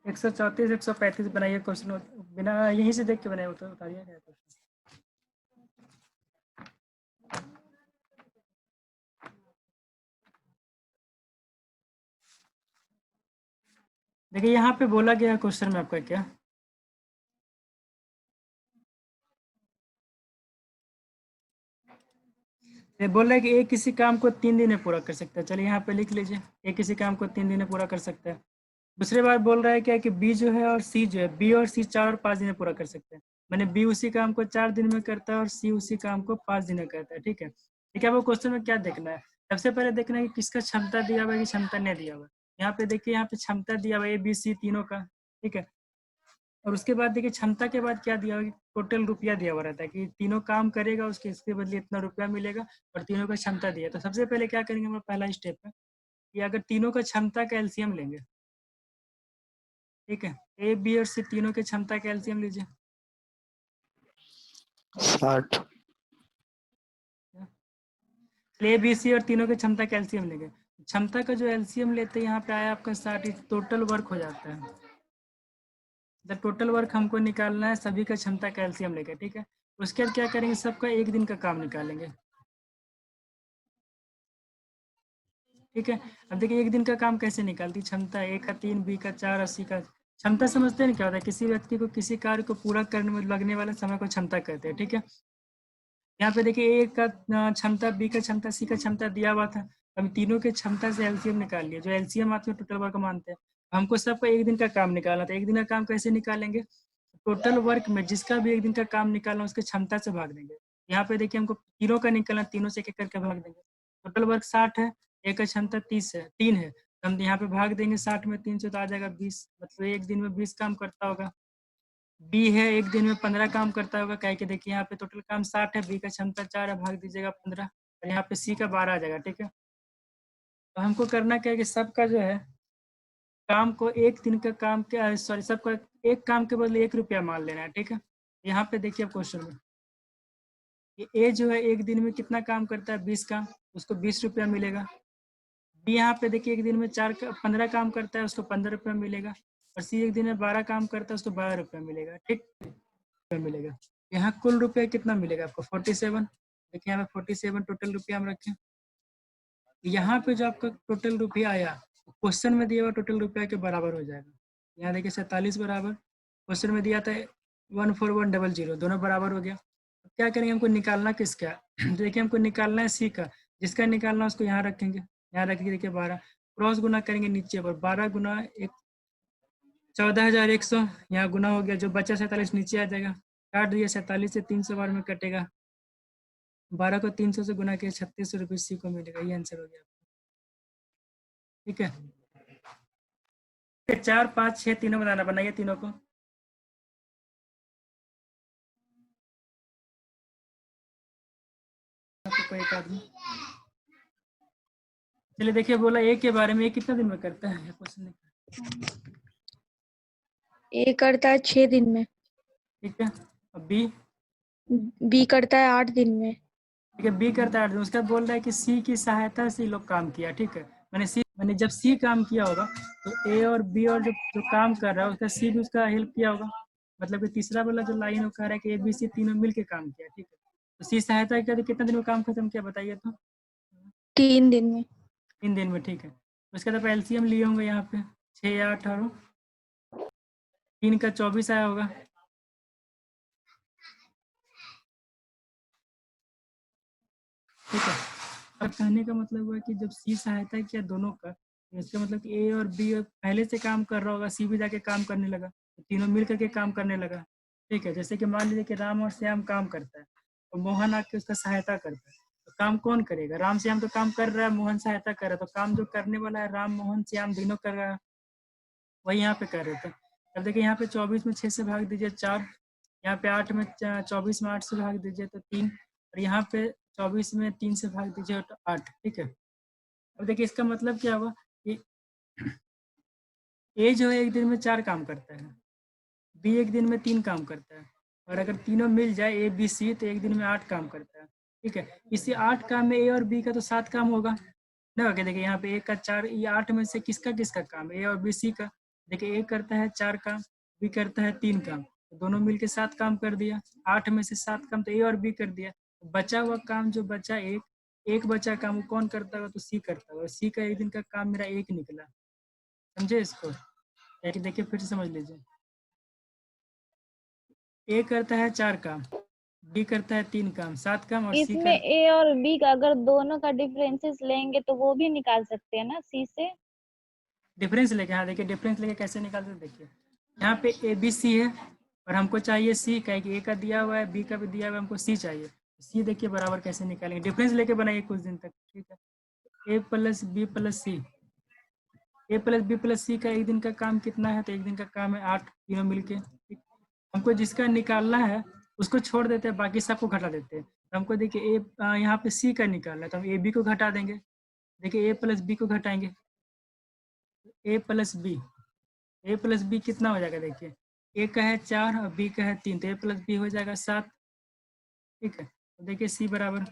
134 135 बनाइए क्वेश्चन, बिना यहीं से देख के बनाए तो उतारिए क्या क्वेश्चन। देखिए यहाँ पे बोला गया क्वेश्चन में आपका क्या, ये बोल रहा है कि ए किसी काम को 3 दिन में पूरा कर सकता है। चलिए यहाँ पे लिख लीजिए, ए किसी काम को 3 दिन में पूरा कर सकता है। दूसरी बात बोल रहा है क्या कि बी जो है और सी जो है, बी और सी 4 और 5 दिन में पूरा कर सकते हैं। मैंने बी उसी काम को 4 दिन में करता है और सी उसी काम को 5 दिन में करता है। ठीक है, ठीक है। वो क्वेश्चन में क्या देखना है, सबसे पहले देखना है कि किसका क्षमता दिया हुआ है कि क्षमता नहीं दिया हुआ है। यहाँ पे देखिए, यहाँ पे क्षमता दिया हुआ है ए बी सी तीनों का। ठीक है, और उसके बाद देखिए क्षमता के बाद क्या दिया हुआ है, टोटल रुपया दिया हुआ रहता है कि तीनों काम करेगा उसके इसके बदले इतना रुपया मिलेगा, और तीनों का क्षमता दिया। तो सबसे पहले क्या करेंगे, हमारा पहला स्टेप है कि अगर तीनों का क्षमता का एलसीएम लेंगे। ठीक है, ए बी और सी तीनों के क्षमता का एलसीएम लीजिए। 60। ए बी सी और तीनों के क्षमता का एलसीएम लेंगे। क्षमता का जो एलसीएम लेते हैं यहाँ पे आया आपका 60, टोटल वर्क हो जाता है। द टोटल वर्क हमको निकालना है सभी का क्षमता का एलसीएम लेकर। ठीक है, उसके बाद क्या करेंगे, सबका एक दिन का काम निकालेंगे। ठीक है, अब देखिए एक दिन का काम कैसे निकालती, क्षमता ए का 3, बी का 4 और सी का। क्षमता समझते हैं क्या होता है, किसी व्यक्ति को किसी कार्य को पूरा करने में लगने वाले समय को क्षमता कहते हैं। ठीक है, यहाँ पे देखिए ए का क्षमता, बी का क्षमता, सी का क्षमता दिया हुआ था। हम तीनों के क्षमता से एलसीएम निकाल लिए, जो एलसीएम आते हैं टोटल वर्क मानते हैं। हमको सबका एक दिन का काम निकालना था। एक दिन का काम कैसे निकालेंगे, टोटल वर्क में जिसका भी एक दिन का काम निकालना उसके क्षमता से भाग देंगे। यहाँ पे देखिए हमको तीनों का निकालना, तीनों से एक एक करके भाग देंगे। टोटल वर्क 60 है, एक का क्षमता 30 है, 3 है, हम यहाँ पे भाग देंगे 60 में 3 से, तो आ जाएगा 20। मतलब एक दिन में 20 काम करता होगा। बी है, एक दिन में 15 काम करता होगा, क्या कि देखिए यहाँ पे टोटल काम 60 है, बी का क्षमता 4 है, भाग दीजिएगा 15, और यहाँ पे सी का 12 आ जाएगा। ठीक है, तो हमको करना क्या है कि सबका जो है काम को एक दिन का काम क्या, सॉरी, सबका एक काम के बदले 1 रुपया मान लेना है। ठीक है, यहाँ पे देखिए अब क्वेश्चन में ये ए जो है एक दिन में कितना काम करता है, 20 काम, उसको 20 रुपया मिलेगा। बी यहाँ पे देखिए एक दिन में 15 काम करता है, उसको 15 रुपया मिलेगा। और सी एक दिन में 12 काम करता है, उसको 12 रुपया मिलेगा। ठीक मिलेगा। यहाँ कुल रुपया कितना मिलेगा आपको, 47। देखिए यहाँ पे 47 टोटल रुपया हम रखें। यहाँ पे जो आपका टोटल रुपया आया, क्वेश्चन में दिया हुआ टोटल रुपया के बराबर हो जाएगा। यहाँ देखिए 47 बराबर, क्वेश्चन में दिया था 14100, दोनों बराबर हो गया। अब क्या करेंगे, हमको निकालना किसका देखिए हमको निकालना है सी का, जिसका निकालना उसको यहाँ रखेंगे। यहाँ रखेंगे देखिए 12, क्रॉस गुना करेंगे नीचे पर, 12 गुना 1 14,100, यहाँ गुना हो गया, जो बचा 47 नीचे आ जाएगा। काट दिया, 47 से 300 बार में कटेगा, 12 को 300 से गुना किया, 3600 रुपये सी को मिलेगा। ये आंसर हो गया। ठीक है, 4 5 6 तीनों बनाना, बनाइए तीनों को। कोई एक आदमी, चलिए देखिए बोला ए के बारे में, ये कितना दिन में करता है क्वेश्चन। ए करता है 6 दिन में। ठीक है, अब बी, बी करता है 8 दिन में। ठीक है, बी करता है, उसका बोल रहा है कि सी की सहायता से लोग काम किया। ठीक है, मैंने जब सी काम किया होगा तो ए और बी और जो काम कर रहा है उसका सी भी उसका हेल्प किया होगा। मतलब कि तीसरा वाला जो लाइन वो कह रहा है कि ए बी सी तीनों मिलके काम किया। ठीक है, तो सी सहायता किया तो कितना दिन में काम खत्म किया बताइए तो। 3 दिन में। 3 दिन में। ठीक है, उसके बाद एलसीएम लिए होंगे यहाँ पे, 6 8 और 3 का 24 आया होगा। ठीक है, अब कहने का मतलब हुआ कि जब सी सहायता किया दोनों का, तो इसका मतलब कि ए और बी पहले से काम कर रहा होगा, सी भी जाके काम करने लगा, तो तीनों मिल करके काम करने लगा। ठीक है, जैसे कि मान लीजिए कि राम और श्याम काम करता है, तो मोहन आके उसका सहायता करता है, तो काम कौन करेगा, राम श्याम तो काम कर रहा है, मोहन सहायता कर रहा है, तो काम जो करने वाला है राम मोहन श्याम तीनों कर रहा है, वही यहाँ पे कर रहे थे। अब देखिए यहाँ पे 24 में 6 से भाग दीजिए 4, यहाँ पे 8 में 24 में 8 से भाग दीजिए तो 3, और यहाँ पे 24 में 3 से भाग दीजिए तो 8। ठीक है, अब देखिए इसका मतलब क्या हुआ कि ए जो है एक दिन में 4 काम करता है, बी एक दिन में 3 काम करता है, और अगर तीनों मिल जाए ए बी सी तो एक दिन में 8 काम करता है। ठीक है, इसी 8 काम में ए और बी का तो 7 काम होगा ना। देखिए यहाँ पे ए का 4, ये 8 में से किसका किसका काम है, ए और बी सी का, देखिए ए करता है 4 काम, बी करता है 3 काम, तो दोनों मिलके 7 काम कर दिया। 8 में से 7 काम तो ए और बी कर दिया। बचा हुआ काम जो बचा एक बचा काम वो कौन करता होगा, तो सी करता होगा। सी का एक दिन का काम मेरा एक निकला। समझे इसको? एक देखिए फिर से समझ लीजिए। ए करता है 4 काम, बी करता है 3 काम, 7 काम, और सी इसमें कर ए और बी का अगर दोनों का डिफरेंसेस लेंगे तो वो भी निकाल सकते हैं ना सी से। डिफरेंस लेके, हाँ देखिए डिफरेंस लेके कैसे निकालते हैं। देखिए यहाँ पे ए बी सी है और हमको चाहिए सी का, ए का दिया हुआ है, बी का भी दिया हुआ है, हमको सी चाहिए। सी देखिए बराबर कैसे निकालेंगे, डिफरेंस लेके बनाइए कुछ दिन तक, ठीक है। ए प्लस बी प्लस सी, ए प्लस बी प्लस सी का एक दिन का काम कितना है, तो एक दिन का काम है 8, तीनों मिलके। ठीक, हमको जिसका निकालना है उसको छोड़ देते हैं, बाकी सबको घटा देते हैं। तो हमको देखिए ए यहाँ पे सी का निकालना है, तो हम ए बी को घटा देंगे। देखिए ए प्लस बी को घटाएंगे, ए प्लस बी, ए प्लस बी कितना हो जाएगा, देखिए ए का है 4 और बी का है 3, तो ए प्लस बी हो जाएगा 7। ठीक है, तो देखिए सी बराबर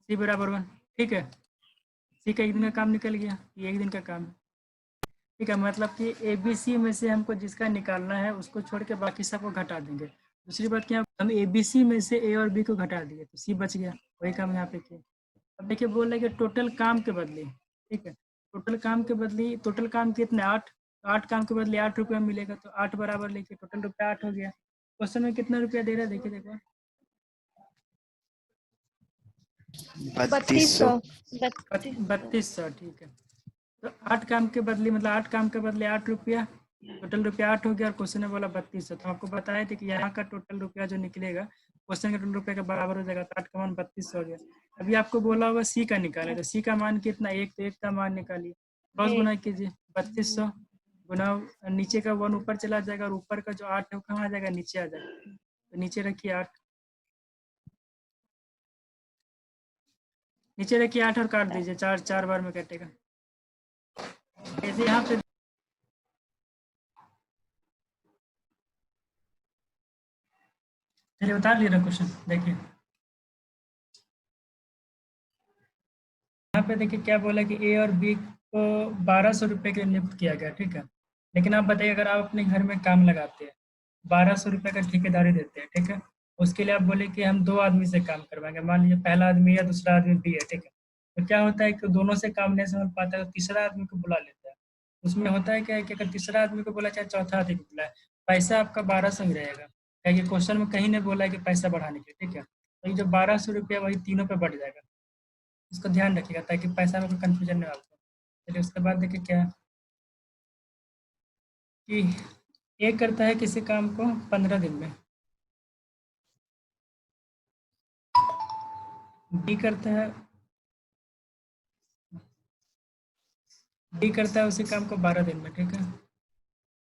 1। ठीक है, सी का एक दिन का काम निकल गया, ये एक दिन का काम है। ठीक है, मतलब कि ए बी सी में से हमको जिसका निकालना है उसको छोड़ के बाकी सबको घटा देंगे। दूसरी बात क्या, हम ए बी सी में से ए और बी को घटा दिए तो सी बच गया, वही काम यहाँ पे किया। अब देखिए बोल रहे कि टोटल काम के बदले, ठीक है, टोटल काम कितने 8, 8 काम के बदले 8 रुपया मिलेगा, तो 8 बराबर लिखिए, टोटल रुपया 8 हो गया। क्वेश्चन में कितना रुपया दे रहा है, देखिए देखो 3200। 3200। ठीक है, तो 8 काम के बदले, मतलब 8 काम के बदले 8 रुपया, टोटल रुपया 8 हो गया, और क्वेश्चन में बोला 3200। तो आपको बताया था कि यहाँ का टोटल रुपया जो निकलेगा क्वेश्चन के टोटल रुपये के बराबर हो जाएगा, तो 8 का मान 3200 हो गया। अभी आपको बोला होगा सी का निकाले, तो सी का मान कितना, एक, तो एक का मान निकालिए, क्रॉस गुना कीजिए, 3200 गुना नीचे का 1 ऊपर चला जाएगा, और ऊपर का जो 8 है वो कहाँ आ जाएगा, नीचे आ जाएगा। तो नीचे रखिए 8, नीचे रखिए 8 और काट दीजिए, 4 4 बार में कटेगा। ऐसे यहाँ पे चलिए उतार लीजिए क्वेश्चन, देखिए यहाँ पे देखिए क्या बोला कि ए और बी को 1200 रुपये के लिए नियुक्त किया गया, ठीक है। लेकिन आप बताइए अगर आप अपने घर में काम लगाते हैं, 1200 रुपये का ठेकेदारी देते हैं, ठीक है, उसके लिए आप बोले कि हम 2 आदमी से काम करवाएंगे, मान लीजिए पहला आदमी या दूसरा आदमी बी है, ठीक है। तो क्या होता है कि दोनों से काम नहीं समझ पाता है तो तीसरा आदमी को बुला लेता है। उसमें होता है क्या है कि अगर तीसरा आदमी को बोला चाहे चौथा आदमी को बुलाए, पैसा आपका 1200 ही रहेगा, क्योंकि क्वेश्चन में कहीं नहीं बोला है कि पैसा बढ़ाने के लिए, ठीक है। तो ये जो 1200 रुपया वही तीनों पे बढ़ जाएगा, इसको ध्यान रखिएगा ताकि पैसा में कोई कंफ्यूजन नहीं आता। चलिए उसके बाद देखिए क्या है कि ए करता है किसी काम को 15 दिन में, बी करता है उसी काम को 12 दिन में, ठीक है।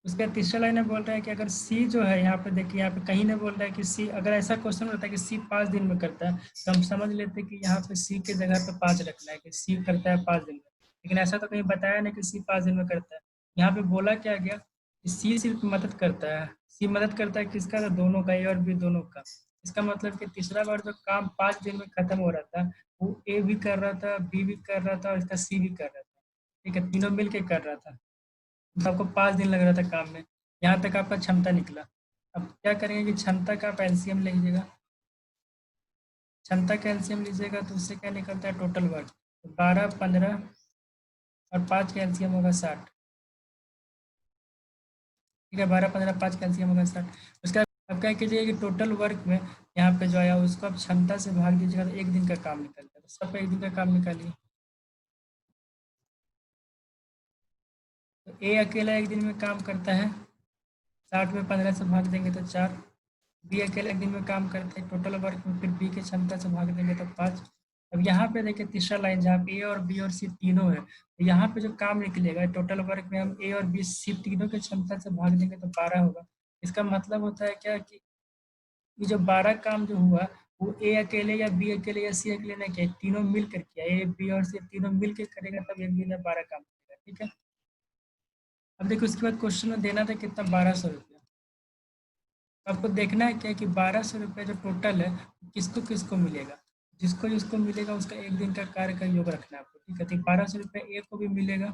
उसका तीसरा लाइन में बोल रहा है कि अगर सी जो है, यहाँ पे देखिए, यहाँ पे कहीं नहीं बोल रहा है कि सी, अगर ऐसा क्वेश्चन होता है कि सी 5 दिन में करता है तो हम समझ लेते हैं कि यहाँ पे सी के जगह पे 5 रखना है कि सी करता है 5 दिन में, लेकिन ऐसा तो कहीं बताया नहीं कि सी 5 दिन में करता है। यहाँ पे बोला क्या गया कि सी सिर्फ मदद करता है, सी मदद करता है किसका, तो दोनों का, ए और बी दोनों का। इसका मतलब कि तीसरा बार जो काम 5 दिन में खत्म हो रहा था वो ए भी कर रहा था, बी भी कर रहा था, और इसका सी भी कर रहा था, ठीक है, तीनों मिल के कर रहा था। तो आपको 5 दिन लग रहा था काम में, यहाँ तक आपका क्षमता निकला। अब क्या करेंगे कि क्षमता का आप एलसीएम ले लीजिएगा, क्षमता का एलसीएम लीजिएगा तो उससे क्या निकलता है, टोटल वर्क। तो 12, 15 और 5 का एलसीएम होगा 60, ठीक है, 12, 15, 5 का एलसीएम होगा 60। उसका अब क्या कीजिएगा कि टोटल वर्क में यहाँ पे जो आया उसको आप क्षमता से भाग दीजिएगा तो एक दिन का काम निकलता है। तो सबका एक दिन का काम निकालिए। तो ए अकेला एक दिन में काम करता है, 60 में 15 से भाग देंगे तो 4। बी अकेले एक दिन में काम करते हैं, टोटल वर्क में फिर बी की क्षमता से भाग देंगे तो 5। अब यहाँ पे देखिए तीसरा लाइन जहाँ पे ए और बी और सी तीनों है, तो यहाँ पे जो काम निकलेगा टोटल वर्क में हम ए और बी सी तीनों की क्षमता से भाग देंगे तो 12 होगा। इसका मतलब होता है क्या कि ये जो 12 काम जो हुआ वो ए अकेले या बी अकेले या सी अकेले नहीं किया, तीनों मिल कर किया, ए बी और सी तीनों मिल के करेगा तब एक दिन में 12 काम करेगा, ठीक है। अब देखो उसके बाद क्वेश्चन में देना था कितना, 1200 रुपया। आपको देखना है क्या कि 1200 रुपये जो टोटल है किसको किसको मिलेगा, जिसको जिसको मिलेगा उसका एक दिन का कार्य का योग रखना है आपको, ठीक है। तो 1200 रुपये ए को भी मिलेगा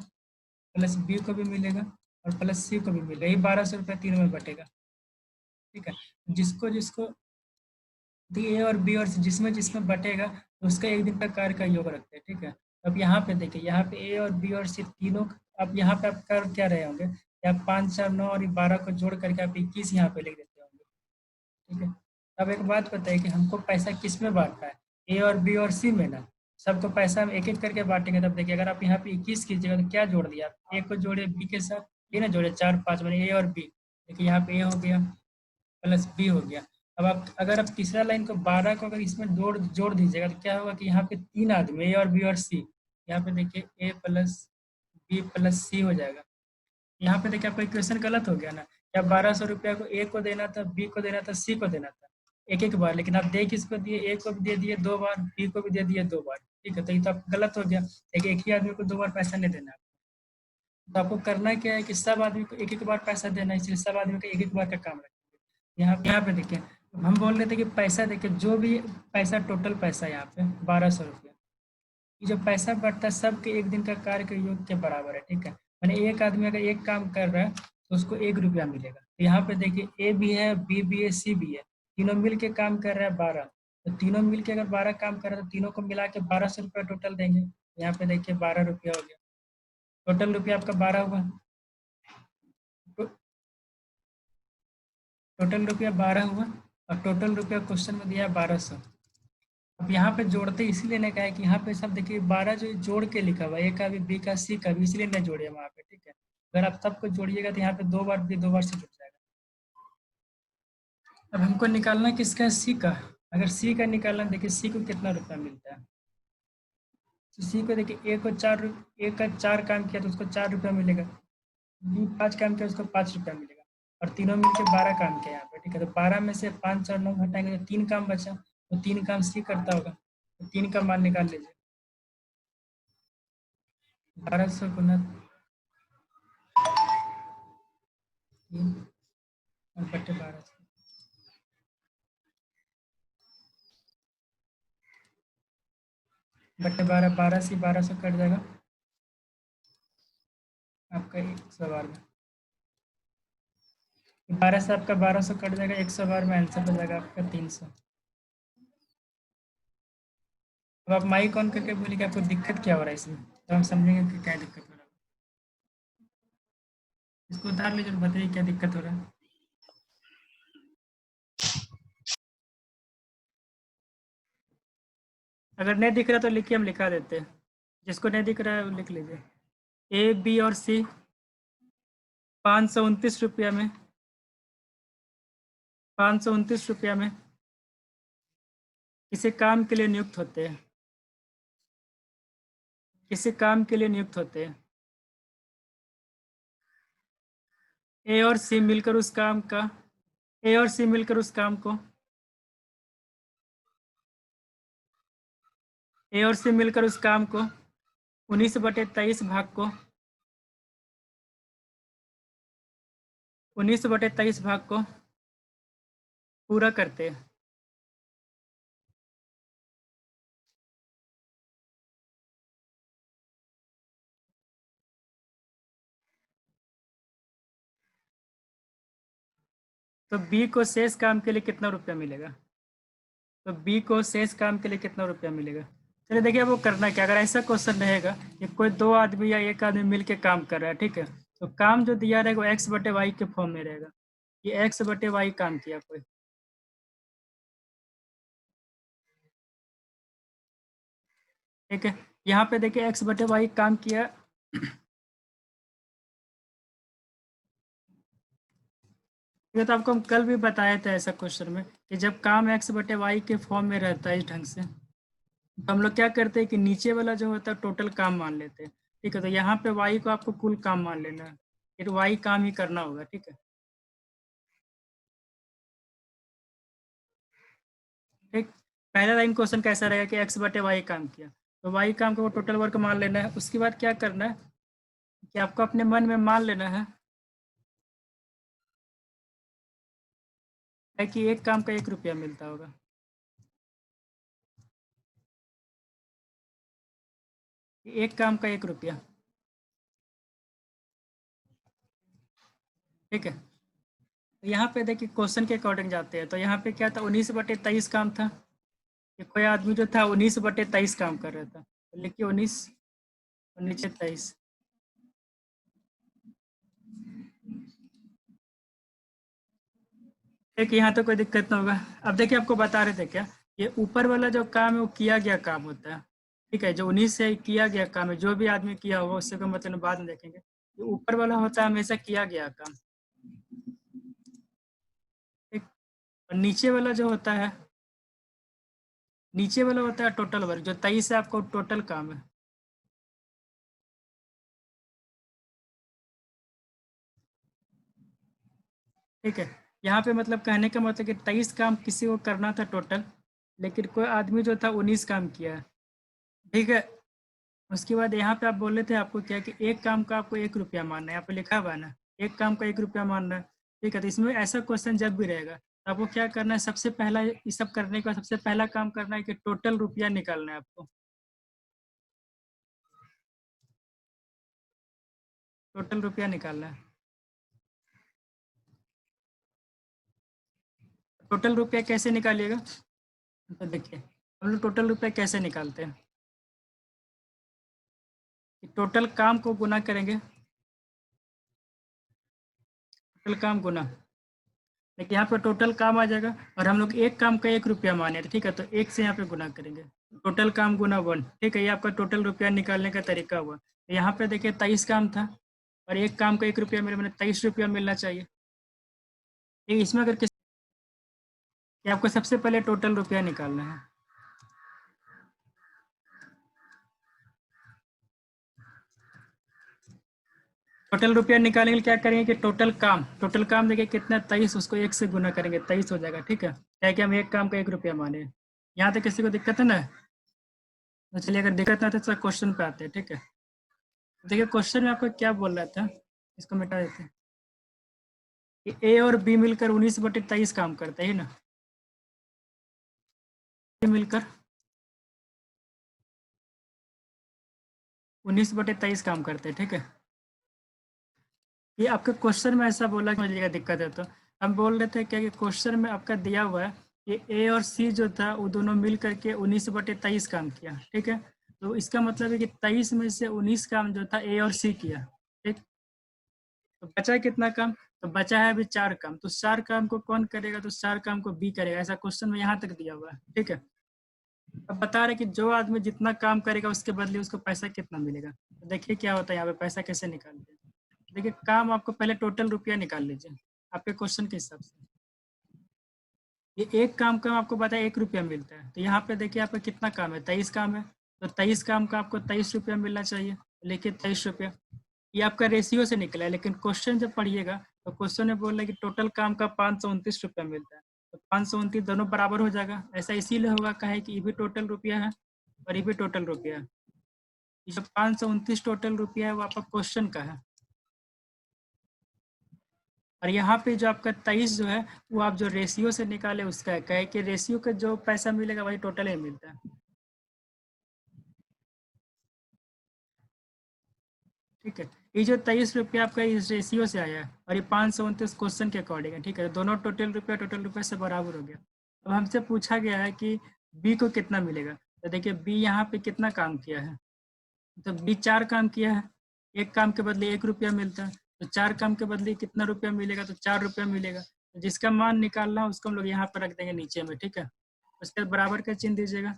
प्लस बी को भी मिलेगा और प्लस सी को भी मिलेगा। ये 1200 रुपये तीनों में बटेगा। ठीक है, जिसको जिसको ए और बी और जिसमें जिसमें बटेगा तो उसका एक दिन का कार्य का योग रखते हैं। ठीक है, अब यहाँ पे देखिए, यहाँ पे ए और बी और सी तीनों, अब यहाँ पे आप कर क्या रहे होंगे कि आप 5 4 9 और 12 को जोड़ करके आप 21 यहाँ पे लिख देते होंगे। ठीक है, अब एक बात बताइए कि हमको पैसा किस में बांटना है, ए और बी और सी में ना। सबको पैसा हम एक एक करके बांटेंगे। तब देखिए, अगर आप यहाँ पे 21 कीजिएगा तो क्या जोड़ दिया, ए को जोड़े बी के साथ, ये ना जोड़े 4 5 मैंने ए और बी। देखिए यहाँ पे ए हो गया प्लस बी हो गया। अब आप अगर आप तीसरा लाइन को 12 को अगर इसमें जोड़ जोड़ दीजिएगा तो क्या होगा कि यहाँ पे 3 आदमी, ए और बी और सी, यहाँ पे देखिए ए प्लस बी प्लस सी हो जाएगा। यहाँ पे देखिए आपका इक्वेशन गलत हो गया ना, क्या 1200 रुपया को ए को देना था, बी को देना था, सी को देना था एक एक बार, लेकिन आप दे किसको दिए, ए को भी दे दिए 2 बार, बी को भी दे दिए 2 बार। ठीक है, तो ये तो आपका गलत हो गया, एक ही आदमी को 2 बार पैसा नहीं देना। तो आपको करना क्या है कि सब आदमी को एक एक बार पैसा देना है, इसलिए सब आदमी को एक एक बार का काम रखेंगे। यहाँ पे देखिए, हम बोल रहे थे कि पैसा देखिए, जो भी पैसा टोटल पैसा यहाँ पे 1200 रुपया, ये जो पैसा बढ़ता है सबके एक दिन का कार्य के योग के बराबर है। ठीक है, मैंने एक आदमी अगर एक काम कर रहा है तो उसको 1 रुपया मिलेगा। तो यहाँ पे देखिए ए भी है, बी भी है, सी भी है, तीनों मिल के काम कर रहा है 12। तो तीनों मिल के अगर 12 काम कर रहा है तो तीनों को मिला के 1200 रुपया टोटल देंगे। यहाँ पे देखिए 12 रुपया हो गया, टोटल रुपया आपका 12 हुआ। टोटल रुपया 12 हुआ और टोटल रुपया क्वेश्चन में दिया 1200। अब यहाँ पे जोड़ते इसीलिए नहीं कहा है कि यहाँ पे सब देखिए 12 जो जोड़ के लिखा हुआ है, ए का भी, बी का, सी का भी, इसलिए नहीं जोड़िए वहाँ पे। ठीक है, अगर आप सबको जोड़िएगा तो यहाँ पे 2 बार भी 2 बार से जुड़ जाएगा। अब हमको निकालना किसका है, सी का। अगर सी का निकालना, देखिए सी को कितना रुपया मिलता है। तो सी को देखिए, ए को 4, ए का 4 काम किया तो उसको 4 रुपया मिलेगा, बी 5 काम किया उसको 5 रुपया मिलेगा, और तीनों मिलकर 12 काम किया यहाँ पे। ठीक है, तो 12 में से 5 और 9 घटाएंगे तो 3 काम बचा, तो 3 काम सी करता होगा, तो 3 का मान निकाल लीजिए। 1200 गुना 3 और बटे 12 बटे 12, 12 से 1200 कट जाएगा आपका 112 में। 12 से आपका 1200 कट जाएगा, 112 में आंसर हो जाएगा आपका 300। अब आप माइक ऑन करके बोलिए कि आपको दिक्कत क्या हो रहा है इसमें, तो हम समझेंगे कि क्या दिक्कत हो रहा है। इसको उतार लीजिए और बताइए क्या दिक्कत हो रहा है। अगर नहीं दिख रहा तो लिखिए, हम लिखा देते हैं। जिसको नहीं दिख रहा है वो लिख लीजिए। ए बी और सी 529 रुपया में 529 रुपया में किसी काम के लिए नियुक्त होते हैं, किसी काम के लिए नियुक्त होते हैं। ए और सी मिलकर उस काम का ए और सी मिलकर उस काम को ए और सी मिलकर उस काम को 19/23 भाग को 19/23 भाग को पूरा करते हैं। तो बी को शेष काम के लिए कितना रुपया मिलेगा, तो बी को शेष काम के लिए कितना रुपया मिलेगा। चलिए देखिए, वो करना क्या, अगर ऐसा क्वेश्चन रहेगा कि कोई 2 आदमी या 1 आदमी मिल के काम कर रहा है, ठीक है, तो काम जो दिया रहेगा वो x/y के फॉर्म में रहेगा। ये x/y काम किया कोई, ठीक है। यहाँ पे देखिए x/y काम किया, ये तो आपको हम कल भी बताए थे ऐसा क्वेश्चन में कि जब काम x/y के फॉर्म में रहता है इस ढंग से, तो हम लोग क्या करते हैं कि नीचे वाला जो होता है टोटल काम मान लेते हैं। ठीक है, तो यहाँ पे y को आपको कुल काम मान लेना है, फिर y काम ही करना होगा। ठीक है, ठीक। पहला लाइन क्वेश्चन कैसा रहेगा कि x/y काम किया, तो y काम को टोटल वर्क मान लेना है। उसके बाद क्या करना है कि आपको अपने मन में मान लेना है कि एक काम का 1 रुपया मिलता होगा। एक काम का 1 रुपया, ठीक है। तो यहाँ पे देखिए क्वेश्चन के अकॉर्डिंग जाते हैं। तो यहाँ पे क्या था, 19/23 काम था कि कोई आदमी जो था 19/23 काम कर रहा था। तो लिखिए 19 और नीचे 23। ठीक, यहाँ तो कोई दिक्कत ना होगा। अब देखिए आपको बता रहे थे क्या, ये ऊपर वाला जो काम है वो किया गया काम होता है। ठीक है, जो 19 से किया गया काम है, जो भी आदमी किया होगा उससे कोई मतलब बाद में देखेंगे। जो ऊपर वाला होता है हमेशा किया गया काम। ठीक, और नीचे वाला जो होता है, नीचे वाला होता है टोटल वर्क, जो 23 से आपको टोटल काम है। ठीक है, यहाँ पे मतलब कहने का मतलब कि 23 काम किसी को करना था टोटल, लेकिन कोई आदमी जो था 19 काम किया है। ठीक है, उसके बाद यहाँ पे आप बोल रहे थे आपको क्या कि एक काम का आपको 1 रुपया मानना है। यहाँ पे लिखा हुआ है ना, एक काम का 1 रुपया मानना है। ठीक है, तो इसमें ऐसा क्वेश्चन जब भी रहेगा तो आपको क्या करना है, सबसे पहला ये सब करने का सबसे पहला काम करना है कि टोटल रुपया निकालना है आपको। टोटल रुपया निकालना है। टोटल रुपया कैसे निकालिएगा, तो देखिए हम लोग टोटल रुपया कैसे निकालते हैं कि टोटल काम को गुना करेंगे, टोटल काम गुना। देखिए यहाँ पे टोटल काम आ जाएगा और हम लोग एक काम का 1 रुपया माने थे। ठीक है, तो 1 से यहाँ पे गुना करेंगे, टोटल काम गुना 1। ठीक है, ये आपका टोटल रुपया निकालने का तरीका हुआ। तो यहाँ पे देखिए 23 काम था और एक काम का 1 रुपया मेरे मैंने 23 रुपया मिलना चाहिए। ठीक, इसमें अगर किस कि आपको सबसे पहले टोटल रुपया निकालना है। टोटल रुपया निकालने के लिए क्या करेंगे कि टोटल काम देखिए कितना 23, उसको 1 से गुना करेंगे, 23 हो जाएगा। ठीक है, क्या कि हम एक काम का 1 रुपया माने। यहाँ तक किसी को दिक्कत है ना? तो चलिए अगर दिक्कत ना तो क्वेश्चन पे आते हैं। ठीक है, देखिए क्वेश्चन में आपको क्या बोल रहा था, इसको मिटा देते हैं कि ए और बी मिलकर 19/23 काम करते हैं ना, मिलकर 19/23 काम करते हैं। ठीक है, ये आपके क्वेश्चन में ऐसा बोला कि मुझे दिक्कत है। तो हम बोल रहे थे क्या कि क्वेश्चन में आपका दिया हुआ है कि ए और सी जो था वो दोनों मिल करके 19/23 काम किया। ठीक है, तो इसका मतलब है कि 23 में से 19 काम जो था ए और सी किया। ठीक, तो बचा कितना काम, तो बचा है अभी 4 काम। तो 4 काम को कौन करेगा, तो 4 काम को बी करेगा। ऐसा क्वेश्चन में यहाँ तक दिया हुआ है। ठीक है, अब बता रहे कि जो आदमी जितना काम करेगा उसके बदले उसको पैसा कितना मिलेगा। तो देखिए क्या होता है यहाँ पे, पैसा कैसे निकालते हैं। देखिए काम आपको पहले टोटल रुपया निकाल लीजिए आपके क्वेश्चन के हिसाब से। ये एक काम का आपको पता है 1 रुपया मिलता है। तो यहाँ पे देखिए आपका कितना काम है, 23 काम है। तो 23 काम का आपको 23 रुपया मिलना चाहिए। लेकिन 23 रुपया ये आपका रेशियो से निकला है, लेकिन क्वेश्चन जब पढ़िएगा तो क्वेश्चन में बोल रहा है कि टोटल काम का 529 रुपया मिलता है। तो 529 दोनों बराबर हो जाएगा। ऐसा इसीलिए होगा कहे कि ये भी टोटल रुपया है और ये भी टोटल रुपया है। ये जो 529 टोटल रुपया है वो आपका क्वेश्चन का है। और यहाँ पे जो आपका 23 जो है वो आप जो रेशियो से निकाले उसका है। कहे कि रेशियो का जो पैसा मिलेगा वही टोटल ही मिलता है। ठीक है, ये जो 23 रुपया आपका इस रेशियो से आया है और ये 529 क्वेश्चन के अकॉर्डिंग है। ठीक है, दोनों टोटल रुपया से बराबर हो गया। अब हमसे पूछा गया है कि बी को कितना मिलेगा। तो देखिए बी यहाँ पे कितना काम किया है, तो बी 4 काम किया है। एक काम के बदले 1 रुपया मिलता है, तो 4 काम के बदले कितना रुपया मिलेगा, तो 4 रुपया मिलेगा। तो जिसका मान निकालना है उसको हम लोग यहाँ पर रख देंगे नीचे में। ठीक है, उसके बाद बराबर का चिन्ह दीजिएगा।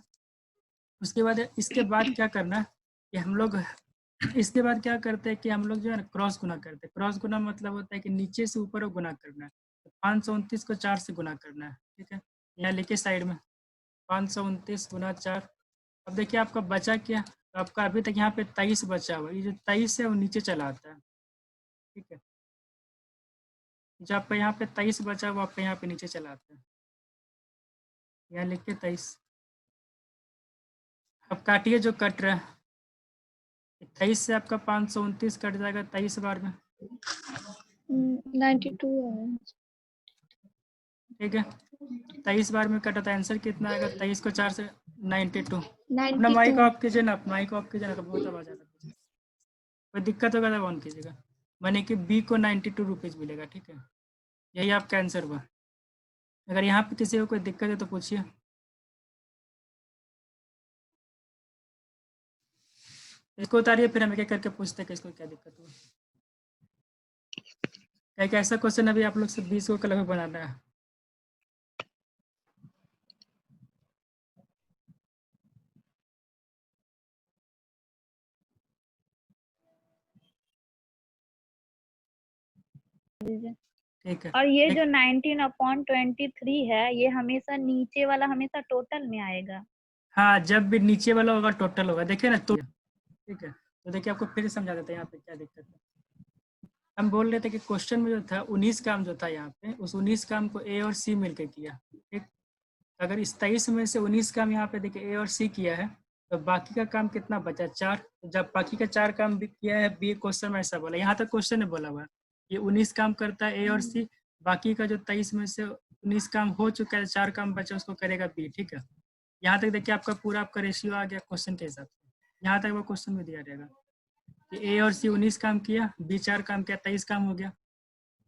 उसके बाद इसके बाद क्या करना है कि हम लोग इसके बाद क्या करते हैं कि हम लोग जो है ना क्रॉस गुना करते हैं। क्रॉस गुना मतलब होता है कि नीचे से ऊपर गुना करना है। तो 529 को 4 से गुना करना है। ठीक है, यहाँ लिखिए साइड में 529 गुना 4। अब देखिए आपका बचा क्या, तो आपका अभी तक यहाँ पे 23 बचा हुआ है। ये जो 23 है वो नीचे चला आता है। ठीक है, जो आपका यहाँ पे 23 बचा वो आपका यहाँ पे नीचे चला आता है। यहाँ लिखिए 23। अब काटिए जो कट रहा है, 23 से आपका 529 कट जाएगा 23 बार में। 92 है। ठीक है, 23 बार में कटा था, आंसर कितना आएगा, 23 को 4 से 92। अपना 92 माइक ऑफ कीजिए ना, माइक ऑफ कीजिए ना, बहुत आवाज आ रहा है। कोई दिक्कत होगा तो ऑन कीजिएगा। माने कि बी को 92 रुपीज़ मिलेगा, ठीक है। यही आपका आंसर हुआ। अगर यहाँ पे किसी को कोई दिक्कत है तो पूछिए। इसको उतारिए, फिर हम एक एक करके पूछते हैं कि इसको क्या दिक्कत हुआ। एक ऐसा क्वेश्चन अभी आप लोग से 20 को कल बनाना है। ठीक है। और ये जो 19/23 है, ये हमेशा नीचे वाला हमेशा टोटल में आएगा। हाँ, जब भी नीचे वाला होगा टोटल होगा, देखिए ना तो, ठीक है। तो देखिए आपको फिर समझा देते हैं यहाँ पे क्या दिक्कत है। हम बोल रहे थे कि क्वेश्चन में जो था 19 काम जो था यहाँ पे, उस 19 काम को ए और सी मिलकर किया, ठीक। अगर इस 23 में से 19 काम यहाँ पे देखिए ए और सी किया है, तो बाकी का काम कितना बचा? 4। तो जब बाकी का 4 काम भी किया है, बी क्वेश्चन में ऐसा बोला, यहाँ तक क्वेश्चन में बोला हुआ है ये 19 काम करता है ए और सी, बाकी का जो 23 में से 19 काम हो चुका है, 4 काम बचा उसको करेगा बी, ठीक है। यहाँ तक देखिए आपका पूरा आपका रेशियो आ गया क्वेश्चन के हिसाब से, यहाँ तक वो क्वेश्चन में दिया रहेगा कि ए और सी 19 काम किया, बी 4 काम किया, 23 काम हो गया।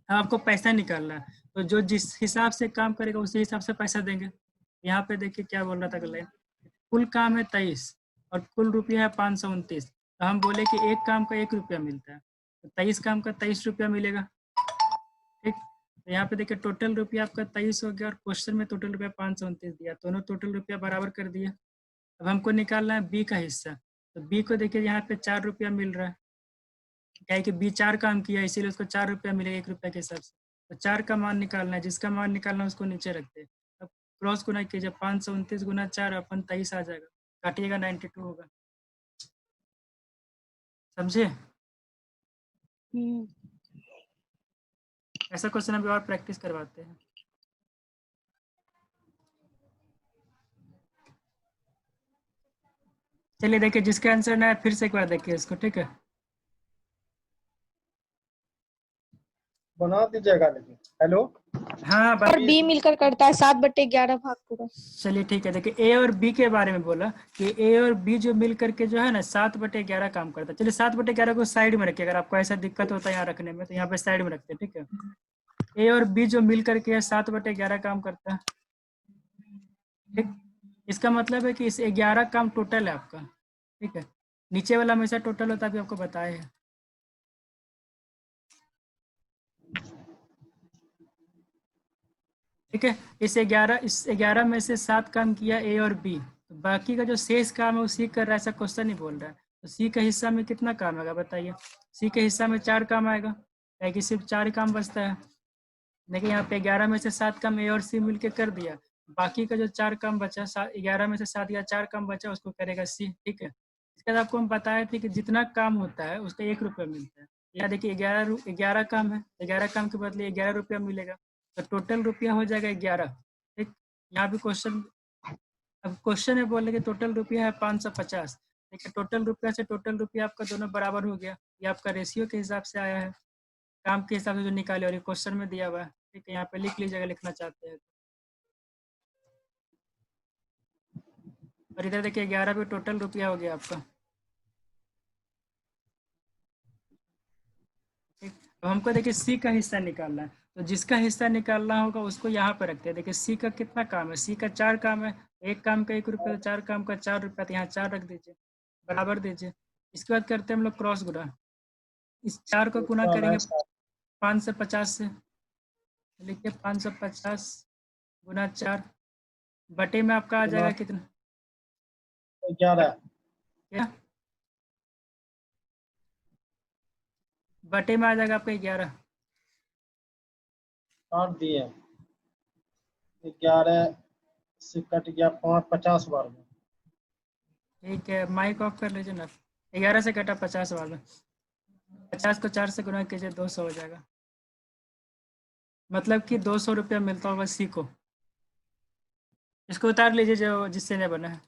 अब आपको पैसा निकालना है, तो जो जिस हिसाब से काम करेगा उसी हिसाब से पैसा देंगे। यहाँ पे देखिए क्या बोल रहा था अगले, कुल काम है 23 और कुल रुपया है 529, तो हम बोले कि एक काम का 1 रुपया मिलता है, तो 23 काम का 23 रुपया मिलेगा, ठीक। तो यहाँ पे देखिए टोटल रुपया आपका 23 हो गया और क्वेश्चन में टोटल रुपया 529 दिया, दोनों टोटल रुपया बराबर कर दिया। अब हमको निकालना है बी का हिस्सा, तो बी को देखिए यहाँ पे 4 रुपया मिल रहा है, क्या है कि बी 4 काम किया इसीलिए उसको 4 रुपया मिलेगा 1 रुपया के हिसाब से। तो 4 का मान निकालना है, जिसका मान निकालना है उसको नीचे रखते हैं। अब क्रॉस गुना कीजिए, 529 गुना 4 अपन 23 आ जाएगा, काटिएगा 92 होगा, समझे। ऐसा क्वेश्चन अभी और प्रैक्टिस करवाते हैं। चलिए देखिए, जिसका आंसर ना है फिर से एक बार देखिए इसको, ठीक है। बना दीजिएगा लेकिन। हेलो, हाँ और बी मिलकर करता है 7/11 भाग पूरा। चलिए ठीक है। देखिए ए और बी के बारे में बोला कि ए और बी जो मिल करके जो है ना 7/11 काम करता है। चलिए 7/11 को साइड में रखिए, अगर आपको ऐसा दिक्कत होता है यहाँ रखने में तो यहाँ पे साइड में रखते हैं, ठीक है। ए और बी जो मिल करके 7/11 काम करता है, ठीक। इसका मतलब है कि इस 11 काम टोटल है आपका, ठीक है। नीचे वाला हमेशा टोटल होता है, अभी आपको बताया है, ठीक है। इस 11 में से 7 काम किया ए और बी, तो बाकी का जो शेष काम है वो सी कर रहा है, ऐसा क्वेश्चन नहीं बोल रहा है। तो सी के हिस्सा में कितना काम आएगा बताइए? सी के हिस्सा में 4 काम आएगा, क्या कि सिर्फ 4 काम बचता है। देखिए यहाँ पे 11 में से 7 काम ए और सी मिलके कर दिया, बाकी का जो 4 काम बचा, 11 में से 7 या 4 काम बचा उसको करेगा सी, ठीक है। इसके बाद आपको हम बताए थे कि जितना काम होता है उसका 1 रुपया मिलता है। यहाँ देखिए 11 काम है, 11 काम के बदले 11 रुपया मिलेगा, तो टोटल रुपया हो जाएगा 11, ठीक। यहाँ भी क्वेश्चन, अब क्वेश्चन में बोले कि टोटल रुपया है 550, देखिए टोटल रुपया से टोटल रुपया आपका दोनों बराबर हो गया, ये आपका रेशियो के हिसाब से आया है, काम के हिसाब से जो निकाले, और ये क्वेश्चन में दिया हुआ है, ठीक है। यहाँ पे लिख लीजिएगा लिखना चाहते हैं, और इधर देखिए 11 पे टोटल रुपया हो गया आपका, ठीक। अब हमको देखिए सी का हिस्सा निकालना है, तो जिसका हिस्सा निकालना होगा उसको यहाँ पर रखते हैं। देखिए सी का कितना काम है, सी का 4 काम है, एक काम का 1 रुपया, 4 काम का 4 रुपया, तो यहाँ 4 रख दीजिए, बराबर दीजिए। इसके बाद करते हैं हम लोग क्रॉस गुना, इस 4 को गुना करेंगे 550 से, लिखिए 550 गुना 4, बटे में आपका आ जाएगा कितना? 11। क्या बटे में आ जाएगा आपका 11, काट दिए, 11 से कट गया 50 बार में। ठीक है। माइक ऑफ कर लीजिए ना, 11 से कटा 50 बार में, 50 को 4 से गुना कीजिए 200 हो जाएगा, मतलब कि 200 रुपया मिलता होगा सी को। इसको उतार लीजिए जो जिससे नहीं बना है।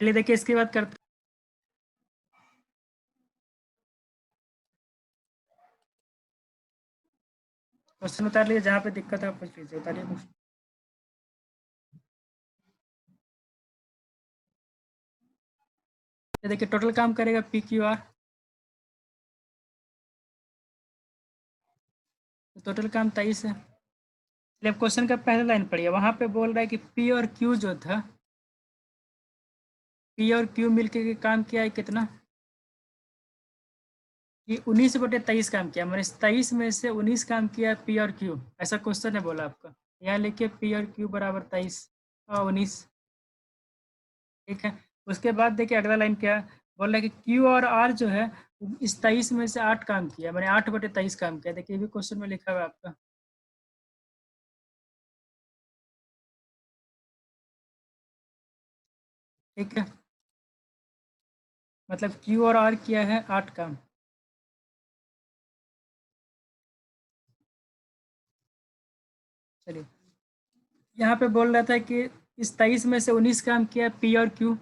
चलिए देखिए इसके बाद करते क्वेश्चन उतार लीजिए, जहाँ पे दिक्कत है आप पूछ लीजिए, उतारिए कुछ। ये देखिए टोटल काम करेगा पी क्यू आर, तो टोटल काम 23 है। चलिए अब क्वेश्चन का पहला लाइन पढ़िए, वहां पे बोल रहा है कि पी और क्यू जो था, पी और क्यू मिलके के काम किया है कितना, कि 19/23 काम किया, मैंने 23 में से 19 काम किया पी और क्यू, ऐसा क्वेश्चन है बोला आपका। यहाँ लिखिए पी और क्यू बराबर 23 और 19, ठीक है। उसके बाद देखिए अगला लाइन क्या है, बोल रहा है कि क्यू और आर जो है इस 23 में से 8 काम किया, मैंने 8/23 काम किया। देखिए ये भी क्वेश्चन में लिखा हुआ है आपका, ठीक है। मतलब क्यू और आर किया है 8 काम। चलिए यहाँ पे बोल रहा था कि इस 23 में से 19 काम किया पी और क्यू,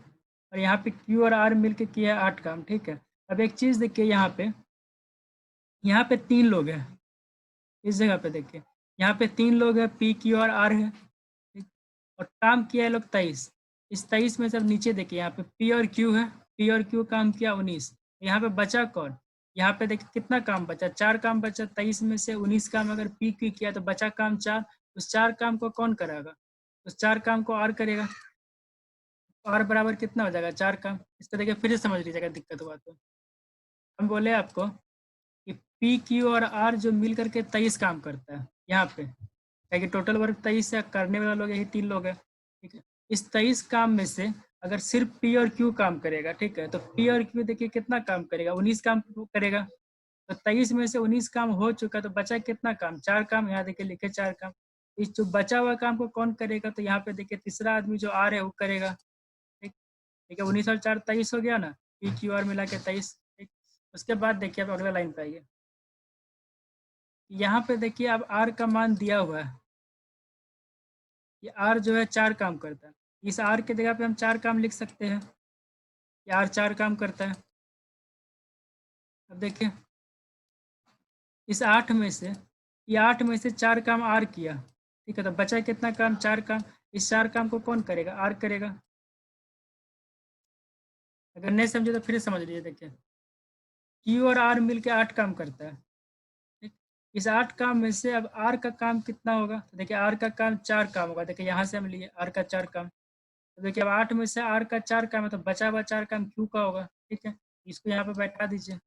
और यहाँ पे क्यू और आर मिलके किया 8 काम, ठीक है। अब एक चीज़ देखिए, यहाँ पे 3 लोग हैं, इस जगह पे देखिए यहाँ पे 3 लोग हैं, पी क्यू और आर है, ठीक? और काम किया है लोग 23। इस 23 में से अब नीचे देखिए यहाँ पे पी और क्यू है, पी और क्यू काम किया 19, यहाँ पे बचा कौन, यहाँ पे देखिए कितना काम बचा, 4 काम बचा। 23 में से 19 काम अगर पी क्यू किया तो बचा काम 4, उस 4 काम को कौन कराएगा, उस 4 काम को आर करेगा। आर बराबर कितना हो जाएगा, 4 काम। इसको देखिए फिर से समझ लीजिएगा दिक्कत हुआ तो। हम बोले आपको कि पी क्यू और आर जो मिल करके 23 काम करता है यहाँ पे, क्या टोटल वर्क 23 है, करने वाला लोग यही 3 लोग हैं, ठीक है। इस 23 काम में से अगर सिर्फ पी और क्यू काम करेगा, ठीक है, तो पी और क्यू देखिए कितना काम करेगा, 19 काम करेगा। तो 23 में से 19 काम हो चुका, तो बचा कितना काम, 4 काम। यहाँ देखिए लिखे 4 काम। इस जो बचा हुआ काम को कौन करेगा, तो यहाँ पे देखिए तीसरा आदमी जो आर है वो करेगा, ठीक। ठीक है, 19 और 4 23 हो गया ना, पी क्यू आर मिला के 23, ठीक। उसके बाद देखिए अब अगला लाइन पे आइए, यहाँ पे देखिए अब आर का मान दिया हुआ है, ये आर जो है 4 काम करता है। इस आर के जगह पे हम 4 काम लिख सकते हैं, ये आर 4 काम करता है। अब देखिए इस 8 में से, ये 8 में से 4 काम आर किया, ठीक है, तो बचा कितना काम, 4 काम। इस 4 काम को कौन करेगा, आर करेगा। अगर नहीं समझे तो फिर समझ लीजिए, देखिए क्यू और आर मिलके 8 काम करता है, ठीक। इस 8 काम में से अब आर का काम कितना होगा, तो देखिए आर का काम 4 काम होगा। देखिए यहाँ से हम लिए आर का 4 काम, तो देखिए अब 8 में से आर का 4 काम है, तो बचा हुआ 4 काम क्यू का होगा, ठीक है। इसको यहाँ पे बैठा दीजिए,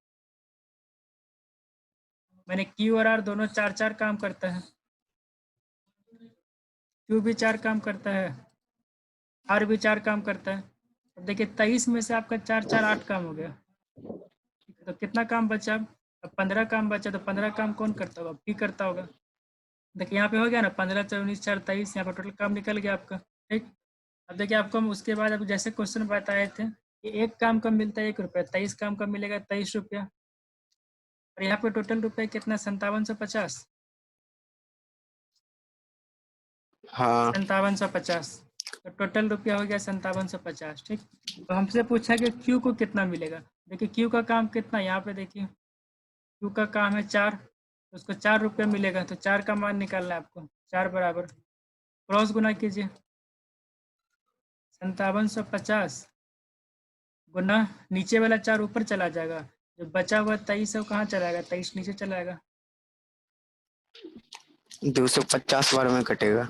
मैंने क्यू और आर दोनों 4-4 काम करता है, क्यू भी 4 काम करता है, आर भी 4 काम करता है। अब देखिए 23 में से आपका 4-4 8 काम हो गया, ठीक है। तो कितना काम बचा, अब 15 काम बचा, तो 15 काम कौन करता होगा, पी करता होगा। देखिए यहाँ पे हो गया ना, 15 4 19 4 23, यहाँ पर टोटल काम निकल गया आपका, ठीक। अब देखिए आपको हम उसके बाद अब जैसे क्वेश्चन बताए थे कि एक काम का मिलता है 1 रुपया, 23 काम का मिलेगा 23 रुपया, और यहाँ पे टोटल रुपये कितना, 5750, हाँ 5750, तो टोटल रुपया हो गया 5750, ठीक। तो हमसे पूछा कि क्यू को कितना मिलेगा। देखिए क्यू का काम कितना, यहाँ पे देखिए क्यू का काम है 4, तो उसको 4 रुपया मिलेगा, तो 4 का मान निकालना है आपको। 4 बराबर क्रॉस गुना कीजिए, 5750 गुना नीचे वाला 4 ऊपर चला जाएगा, जो बचा हुआ 23 है वो कहाँ चला जाएगा, 23 नीचे चला जाएगा। 250 बार में कटेगा।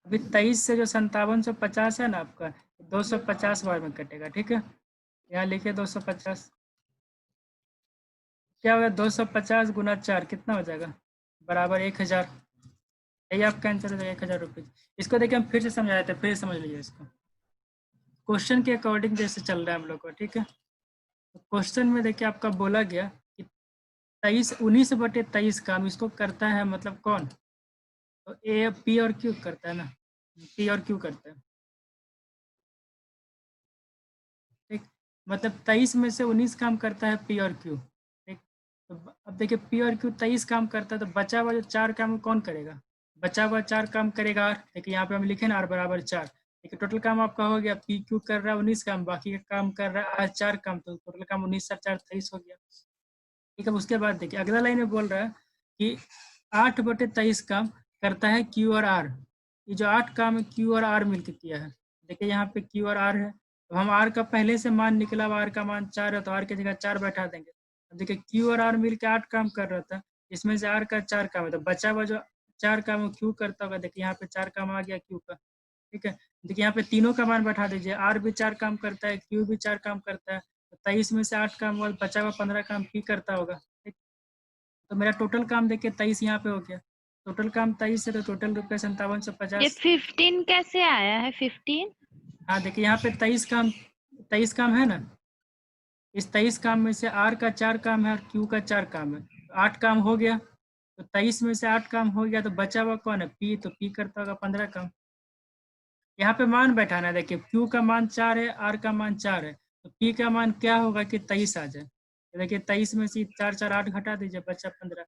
अभी 23 से जो 5750 है ना आपका, 250 बार में कटेगा, ठीक है। यहाँ लिखिए 250, क्या होगा 250 गुना 4 कितना हो जाएगा, बराबर 1000। यही आपका आंसर हो जाएगा, 1000 रुपये। इसको देखिए हम फिर से समझाए थे, फिर समझ लीजिए इसको, क्वेश्चन के अकॉर्डिंग जैसे चल रहा है हम लोग को, ठीक है। तो क्वेश्चन में देखिए आपका बोला गया कि 19/23 काम इसको करता है, मतलब कौन, तो ए पी और क्यू करता है ना, पी और क्यू करता है, ठीक। मतलब 23 में से 19 काम करता है पी और क्यू, ठीक। तो अब देखिए पी और क्यू 23 काम करता है, तो बचा हुआ जो 4 काम कौन करेगा, बचा हुआ 4 काम करेगा आर। देखिए यहाँ पे हम लिखे ना आर बराबर 4, देखिए टोटल काम आपका हो गया, पी क्यू कर रहा है 19 काम, बाकी का काम कर रहा है आर 4 काम, तो टोटल काम 19 और 4 23 हो गया। ठीक है। उसके बाद देखिए अगला लाइन में बोल रहा है कि 8/23 काम करता है क्यू और आर। ये जो 8 काम है क्यू और आर मिलकर किया है। देखिए यहाँ पे क्यू और आर है, तो हम आर का पहले से मान निकला, आर का मान 4 है तो आर की जगह 4 बैठा देंगे। अब देखिए क्यू और आर मिलकर 8 काम कर रहा था, इसमें से आर का 4 काम है, तो बचा हुआ जो 4 काम है क्यू करता होगा। देखिए यहाँ पे 4 काम आ गया क्यू का, ठीक है। देखिए यहाँ पे तीनों का मान बैठा दीजिए, आर भी 4 काम करता है, क्यू भी 4 काम करता है, तो 23 में से 8 काम हुआ, बचा हुआ 15 काम पी करता होगा, ठीक। तो मेरा टोटल काम देखिए 23 यहाँ पे हो गया, टोटल काम 23 है, तो टोटल रुपये 5750। ये 15 कैसे आया है 15? हाँ देखिए यहाँ पे 23 काम है ना, इस 23 काम में से आर का 4 काम है और क्यू का 4 काम है, तो 8 काम हो गया। तो 23 में से 8 काम हो गया, तो बचा हुआ कौन है, पी, तो पी करता होगा 15 काम। यहाँ पे मान बैठाना है, देखिए क्यू का मान 4 है, आर का मान 4 है, तो पी का मान क्या होगा कि 23 आ जाए। तो देखिए 23 में से 4 4 8 घटा दीजिए, बचा 15।